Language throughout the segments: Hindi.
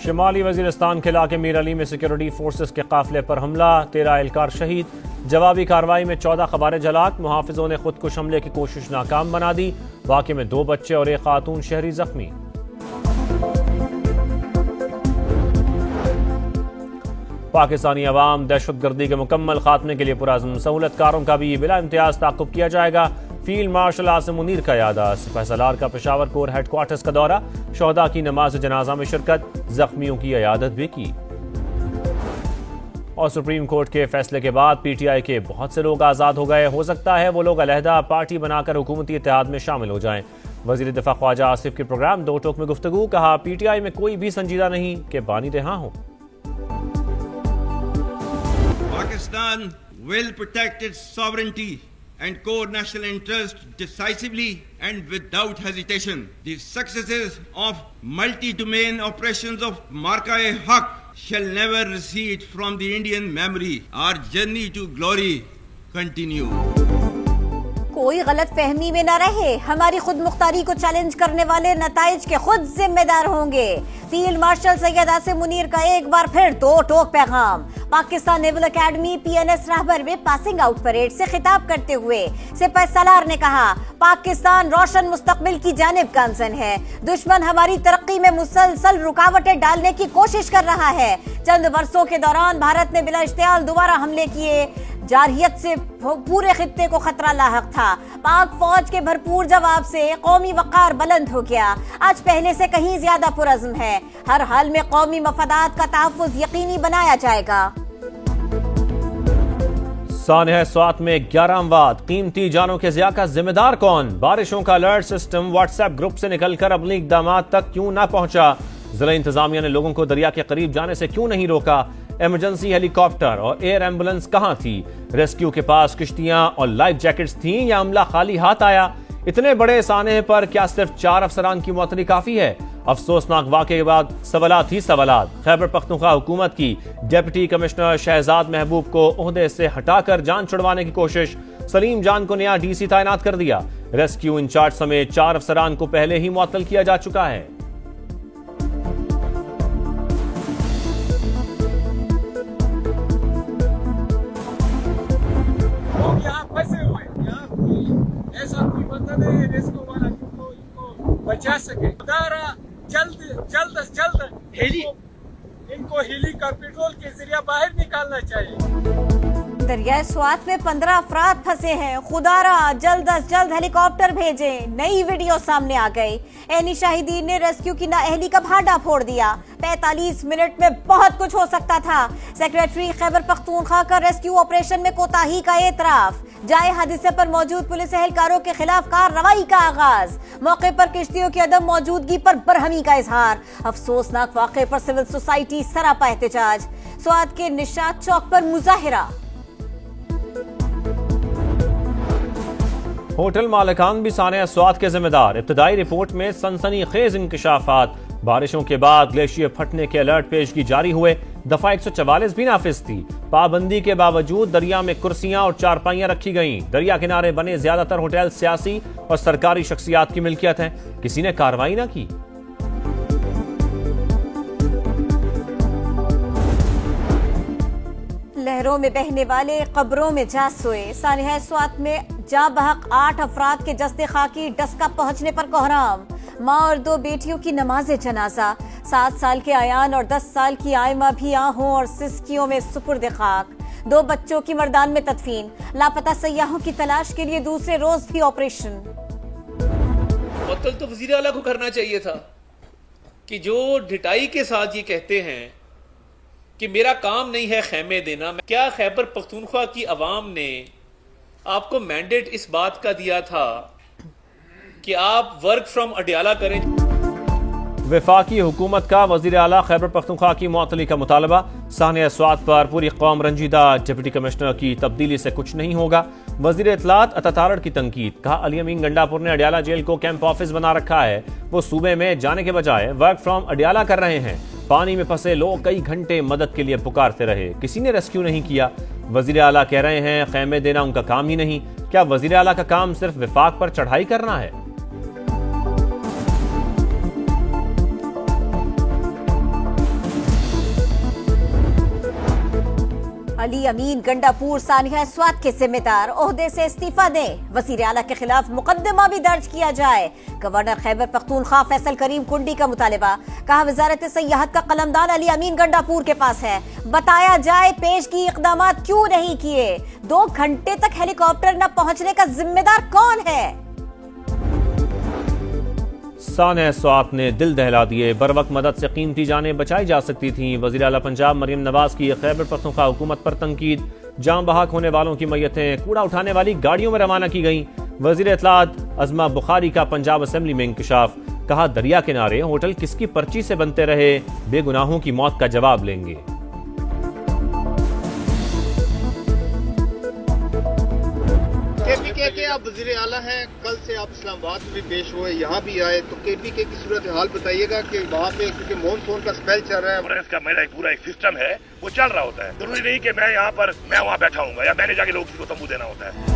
शिमाली वजीरिस्तान के इलाके मीर अली में सिक्योरिटी फोर्सेस के काफिले पर हमला, 13 एहलकार शहीद। जवाबी कार्रवाई में 14 खबार जलात। मुहाफिजों ने खुदकुश हमले की कोशिश नाकाम बना दी। वाक़े में 2 बच्चे और 1 खातून शहरी जख्मी। पाकिस्तानी अवाम दहशतगर्दी के मुकम्मल खात्मे के लिए पुरअज़्म। सहूलतकारों का भी बिला इम्तियाज ताक़ुब किया जाएगा। फील्ड मार्शल आसिम मुनीर का यादा। सिपह सलार का पेशावर कोर हेडक्वार्टर्स का दौरा। शोहदा की नमाज जनाजा में शिरकत, जख्मियों की इयादत भी की। और सुप्रीम कोर्ट के फैसले के बाद PTI के बहुत से लोग आज़ाद हो गए। हो सकता है वो लोग अलहदा पार्टी बनाकर हुकूमती इत्तेहाद में शामिल हो जाएं। वज़ीर दिफा ख्वाजा आसिफ के प्रोग्राम दो टोक में गुफ्तगू। कहा PTI में कोई भी संजीदा नहीं कि बानी रिहा हो। Pakistan will protect its sovereignty and core national interest decisively and without hesitation. The successes of multi-domain operations of Marka-e-Haq shall never recede from the Indian memory. Our journey to glory continue. कोई गलत फहमी में न रहे, हमारी खुद मुख्तारी को चैलेंज करने वाले नताइज के खुद जिम्मेदार होंगे। फील्ड मार्शल सैयद आसिम मुनीर का एक बार फिर दो टोक पैगाम। पाकिस्तान नेवल एकेडमी PNS रहबर में पासिंग आउट परेड से खिताब करते हुए सिपह सलार ने कहा, पाकिस्तान रोशन मुस्तकबिल की जानिब गामजन है। दुश्मन हमारी तरक्की में मुसलसल रुकावटें डालने की कोशिश कर रहा है। चंद वर्षों के दौरान भारत ने बिला इश्तियाल दोबारा हमले किए। जारहियत से पूरे खित्ते को खतरा लाहक था। पाक फौज के भरपूर जवाब से कौमी वक़ार बुलंद हो गया। आज पहले से कहीं ज्यादा पुरअज़्म है। हर हाल में कौमी मफादात का तहफ़्फ़ुज़ यकीनी बनाया जाएगा। सानह स्वात में 11 अमवात, कीमती जानों के ज़िया का जिम्मेदार कौन? बारिशों का अलर्ट सिस्टम व्हाट्सएप ग्रुप से निकलकर अपने इक़दामात तक क्यों ना पहुंचा? जिला इंतजामिया ने लोगों को दरिया के करीब जाने से क्यों नहीं रोका? इमरजेंसी हेलीकॉप्टर और एयर एम्बुलेंस कहां थी? रेस्क्यू के पास किश्तियां और लाइफ जैकेट्स थीं या अमला खाली हाथ आया? इतने बड़े सानहे पर क्या सिर्फ 4 अफसरान की मौतरी काफी है? अफसोसनाक वाक़े के बाद सवालात ही सवालात। खैबर पख्तूनख्वा हुकूमत की डिप्टी कमिश्नर शहजाद महबूब को ओहदे से हटाकर जान छुड़वाने की कोशिश। सलीम जान को नया DC तैनात कर दिया। रेस्क्यू इंचार्ज समेत 4 अफसरान को पहले ही मुअत्तल किया जा चुका है। ऐसा कोई बंदा नहीं है रेस्क्यू वाला इनको बचा सके। जल्द इनको हेलीकॉप्टर के जरिए बाहर निकालना चाहिए। दरिया स्वात में 15 अफराद फंसे हैं। खुदारा जल्द अज जल्द हेलीकॉप्टर भेजें। नई वीडियो सामने आ गई। एनी शाहिदीन ने रेस्क्यू की नाअहली का भांडा फोड़ दिया। 45 मिनट में बहुत कुछ हो सकता था। सेक्रेटरी खैबर पख्तूनख्वा का रेस्क्यू ऑपरेशन में कोताही का एतराफ। जाए हादसे पर मौजूद पुलिस एहलकारों के खिलाफ कार्रवाई का आगाज। मौके पर किश्तियों की अदम मौजूदगी पर बरहमी का इजहार। अफसोसनाक वाक़े पर सिविल सोसाइटी सरापा एहतजाज। स्वात के निशात चौक पर मुजाहिरा। होटल मालिकान भी सानह स्वात के जिम्मेदार। इब्तदाई रिपोर्ट में सनसनीखेज इंकशाफात। बारिशों के बाद ग्लेशियर फटने के अलर्ट पेशगी जारी हुए। दफा 144 भी नाफिज थी। पाबंदी के बावजूद दरिया में कुर्सियां और चारपाइयां रखी गईं। दरिया किनारे बने ज्यादातर होटल सियासी और सरकारी शख्सियात की मिल्कियत हैं। किसी ने कार्रवाई ना की। लहरों में बहने वाले कब्रों में जा सोए। सानह स्वात में जा बहक 8 अफराद के जस्ते खाकी डस्का पहुंचने पर कोहराम। माँ और 2 बेटियों की नमाज जनाजा। 7 साल के आयान और 10 साल की आयमा भी आहों और सिस्कियों में सुपुर्द खाक। 2 बच्चों की मर्दान में तदफीन। लापता सयाहों की तलाश के लिए दूसरे रोज भी ऑपरेशन। मुअत्तल तो वज़ीर आला को करना चाहिए था कि जो ढिठाई के साथ ये कहते हैं कि मेरा काम नहीं है खैमे देना। क्या खैबर पख्तूनख्वा की अवाम ने आपको मैंडेट इस बात का दिया था कि आप वर्क फ्रॉम अडियाला करें? वफाकी हुकूमत का वज़ीर आला खैबर पख्तूनख्वा की मुअत्तली का मुतालबा। सानह स्वात पर पूरी कौम रंजीदा। डिप्टी कमिश्नर की तब्दीली से कुछ नहीं होगा। वज़ीर इत्तलात अतातारड़ की तनकीद। कहा अली अमीन गंडापुर ने अडियाला जेल को कैंप ऑफिस बना रखा है। वो सूबे में जाने के बजाय वर्क फ्रॉम अडियाला कर रहे हैं। पानी में फंसे लोग कई घंटे मदद के लिए पुकारते रहे, किसी ने रेस्क्यू नहीं किया। वज़ीर आला कह रहे हैं खैमे देना उनका काम ही नहीं। क्या वज़ीर आला का काम सिर्फ विफाक पर चढ़ाई करना है? अली अमीन गंडापुर सानिया स्वात के जिम्मेदार ओहदे से इस्तीफा दें। वजीर आला के खिलाफ मुकदमा भी दर्ज किया जाए। गवर्नर खैबर पख्तूनख्वा फैसल करीम कुंडी का मुतालिबा। कहा वजारत सयाहत का कलमदान अली अमीन गंडापुर के पास है, बताया जाए पेशगी इकदाम क्यों नहीं किए। 2 घंटे तक हेलीकॉप्टर न पहुंचने का जिम्मेदार कौन है। सानिया स्वात ने दिल दहला दिए। बर वक्त मदद से कीमती जानें बचाई जा सकती थीं। वज़ीर आला पंजाब मरियम नवाज की खैबर पख्तूनख्वा हुकूमत पर तनकीद। जाम बहक होने वालों की मैयतें कूड़ा उठाने वाली गाड़ियों में रवाना की गईं। वज़ीर इत्तलात अज़मा बुखारी का पंजाब असेंबली में इंकशाफ। कहा दरिया किनारे होटल किसकी पर्ची से बनते रहे, बेगुनाहों की मौत का जवाब लेंगे। केपीके के आप वजीर आला हैं, कल से आप इस्लामाबाद में भी पेश हुए, यहाँ भी आए, तो केपीके की सूरत हाल बताइएगा कि वहाँ पे क्योंकि मानसून का स्पेल चल रहा है। इसका मेरा पूरा एक सिस्टम है, वो चल रहा होता है। जरूरी नहीं कि मैं यहाँ पर मैं वहाँ बैठा हूँ या मैंने जाके लोगों को तंबू देना होता है।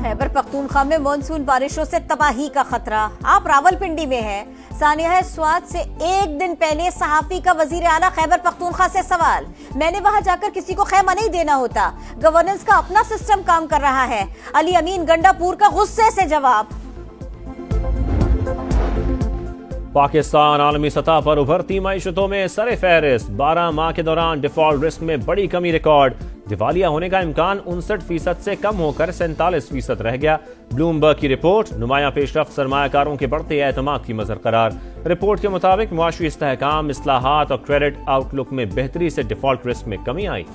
खैबर पख्तूनख्वा में मानसून बारिशों से तबाही का खतरा। आप रावलपिंडी में हैं। सानिया स्वात से एक दिन पहले सहाफी का वजीर आला खैबर पख्तूनख्वा से सवाल, मैंने वहां जाकर किसी को खैमा नहीं देना होता, गवर्नेंस का अपना सिस्टम काम कर रहा है। अली अमीन गंडापुर का गुस्से से जवाब। पाकिस्तान आलमी सतह पर उभरती मईशतों में सरे फहरिस्त। 12 माह के दौरान डिफॉल्ट रिस्क में बड़ी कमी रिकॉर्ड। दिवालिया होने का इम्कान 59% से कम होकर 47% रह गया। ब्लूमबर्ग की रिपोर्ट। नुमाया पेशरफ्त सरमायाकारों के बढ़ते एतमाद की मजहर करार। रिपोर्ट के मुताबिक मुआशी इस्तेहकाम, इस्लाहात और क्रेडिट आउटलुक में बेहतरी से डिफॉल्ट रिस्क में कमी आई।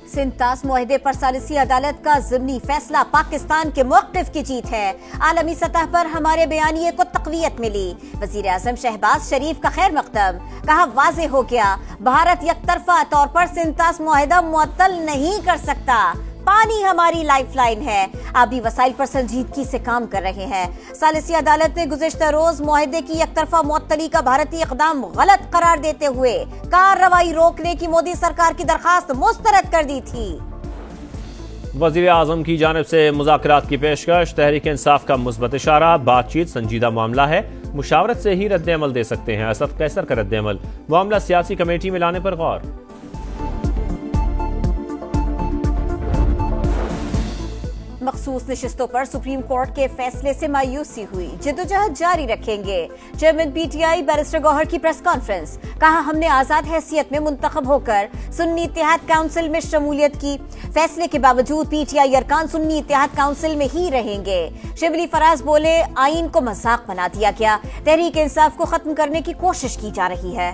सिंतास मुआहदे पर सालिसी अदालत का ज़िमनी फैसला पाकिस्तान के मौक़िफ़ की जीत है। आलमी सतह पर हमारे बयानिए को तक़वियत मिली। वज़ीर आज़म शहबाज शरीफ का खैर मक़दम। कहा वाज़ेह हो गया, भारत यकतरफा तौर पर सिंतास मुआहदा मुअत्तल नहीं कर सकता। पानी हमारी लाइफलाइन है। आबी वसाइल पर संजीदगी से काम कर रहे हैं। सालिसी अदालत ने गुज़िश्ता रोज मुआहदे की एकतरफा मुअत्तली का भारतीय इक़दाम गलत करार देते हुए कार्रवाई रोकने की मोदी सरकार की दरखास्त मुस्तरद कर दी थी। वज़ीर आज़म की जानिब से मुज़ाकरात की पेशकश। तहरीक इंसाफ का मुस्बत इशारा। बातचीत संजीदा मामला है, मुशावरत से ही रद्द-ए-अमल दे सकते हैं। असद कैसर का रद्द-ए-अमल, मामला सियासी कमेटी में लाने पर गौर। मखसूस नशिस्तों पर सुप्रीम कोर्ट के फैसले से मायूसी हुई, जिद्दोजहद जारी रखेंगे। चेयरमैन पीटीआई बैरिस्टर गौहर की प्रेस कॉन्फ्रेंस। कहा हमने आजाद हैसियत में मुंतखब होकर सुन्नी इत्तेहाद काउंसिल में शमूलियत की। फैसले के बावजूद पीटीआई अरकान सुन्नी इत्तेहाद काउंसिल में ही रहेंगे। शिबली फराज बोले आइन को मजाक बना दिया गया, तहरीक इंसाफ को खत्म करने की कोशिश की जा रही है।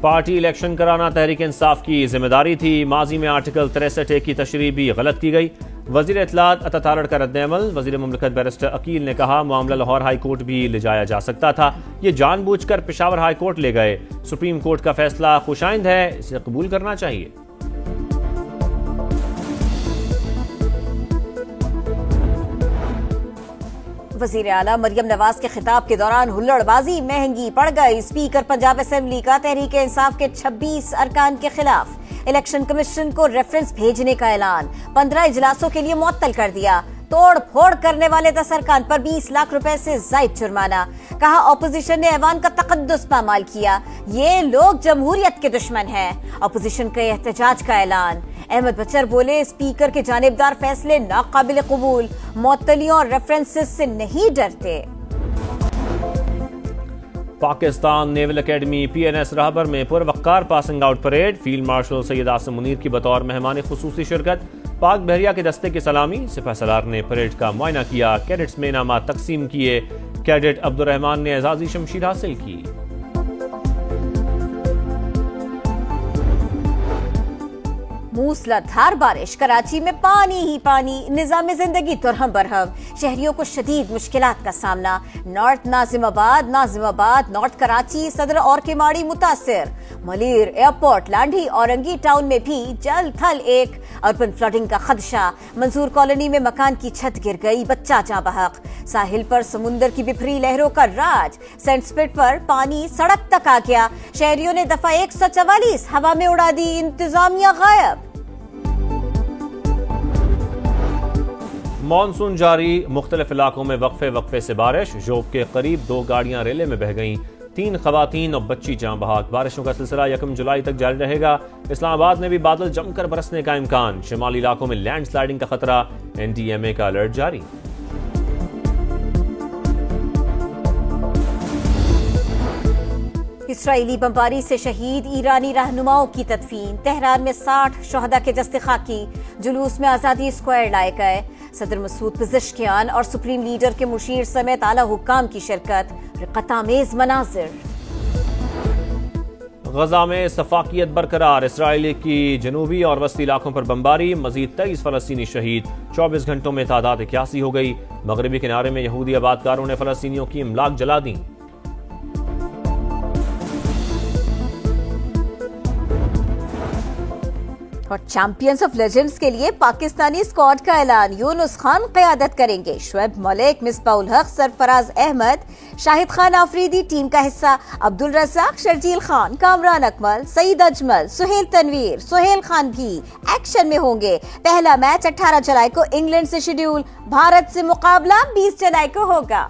पार्टी इलेक्शन कराना तहरीक इंसाफ की जिम्मेदारी थी। माजी में आर्टिकल 63A की तशरीह भी गलत की गई। वजीर इत्तलात अता तारड़ का रद्द-ए-अमल। वजीर मुमलिकत बैरिस्टर अकील ने कहा मामला लाहौर हाई कोर्ट भी ले जाया जा सकता था, ये जानबूझकर पेशावर हाई कोर्ट ले गए। सुप्रीम कोर्ट का फैसला खुशाइंद है, इसे कबूल करना चाहिए। वजीर आला मरियम नवाज के खिताब के दौरान हुल्लड़बाजी महंगी पड़ गई। स्पीकर पंजाब असेंबली का तहरीक इंसाफ के 26 अरकान के खिलाफ इलेक्शन कमीशन को रेफरेंस भेजने का ऐलान। 15 इजलासों के लिए मुअत्तल कर दिया। तोड़ फोड़ करने वाले 10 अरकान पर 20 लाख रुपए से जायद जुर्माना। कहा ऑपोजिशन ने ऐवान का तकद्दुस पामाल किया, ये लोग जमहूरियत के दुश्मन हैं। ऑपोजिशन के एहतजाज का ऐलान। अहमद बचर बोले स्पीकर के जानिबदार फैसले नाकाबिल कबूल, मुअत्तलियों और रेफरेंसेस से नहीं डरते। Pakistan naval academy PNS Rahbar में पुरवक्कार passing out parade. Field marshal Syed Asim Munir की बतौर मेहमान खुसूसी शिरकत। पाक बहरिया के दस्ते की सलामी। सिपह सलार ने परेड का मुआयना किया। कैडेट्स में इनामात तकसीम किए। कैडेट अब्दुर्रहमान ने एजाजी शमशीर हासिल की। मूसलाधार बारिश, कराची में पानी ही पानी, निजाम जिंदगी तुरहम बरहम। शहरियों को शदीद मुश्किलात का सामना। नॉर्थ नाजिमाबाद, नॉर्थ कराची, सदर और केमाड़ी मुतासिर। मलीर, एयरपोर्ट, लांढी, औरंगी टाउन में भी जल थल एक। अर्बन फ्लडिंग का खदशा। मंसूर कॉलोनी में मकान की छत गिर गई, बच्चा जाँ बहक। साहिल पर समुंदर की बिफरी लहरों का राज। सेंट स्पिट पर पानी सड़क तक आ गया। शहरियों ने दफा 144 हवा में उड़ा दी, इंतजामिया गायब। मानसून जारी, मुख्तलिफ इलाकों में वक्फे से बारिश। जोब के करीब 2 गाड़ियां रेले में बह गईं, 3 खवातीन और बच्ची जाँ बहाक। बारिशों का सिलसिला 1 जुलाई तक जारी रहेगा। इस्लामाबाद में भी बादल जमकर बरसने का इम्कान। शिमाली इलाकों में लैंडस्लाइडिंग का खतरा, NDMA का अलर्ट जारी। इसराइली बमबारी से शहीद ईरानी रहनुमाओं की तदफीन। तेहरान में 60 शहदा के जस्ते खाकी जुलूस में आजादी स्क्वायर लाए गए। सदर मसूद पिज़ेश्कियान और सुप्रीम लीडर के मुशीर समेत आला हुक्काम की शिरकत। रिक़्क़त-आमेज़ मनाज़िर। गजा में सफाकियत बरकरार, इसराइल की जनूबी और वस्ती इलाकों पर बमबारी। मजीद 23 फलस्तीनी शहीद, 24 घंटों में तादाद 81 हो गई। मगरबी किनारे में यहूदी आबादकारों ने फलस्तीनियों की इमलाक जला दी। और चैंपियंस ऑफ लेजेंड्स के लिए पाकिस्तानी स्क्वाड का ऐलान। यूनुस खान क़यादत करेंगे। शुएब मलिक, मिसबाउल हक, सरफराज अहमद, शाहिद खान आफरीदी टीम का हिस्सा। अब्दुल रज़ाक, शर्जील खान, कामरान अकमल, सईद अजमल, सुहेल तनवीर, सुहेल खान भी एक्शन में होंगे। पहला मैच 18 जुलाई को इंग्लैंड से शेड्यूल। भारत से मुकाबला 20 जुलाई को होगा।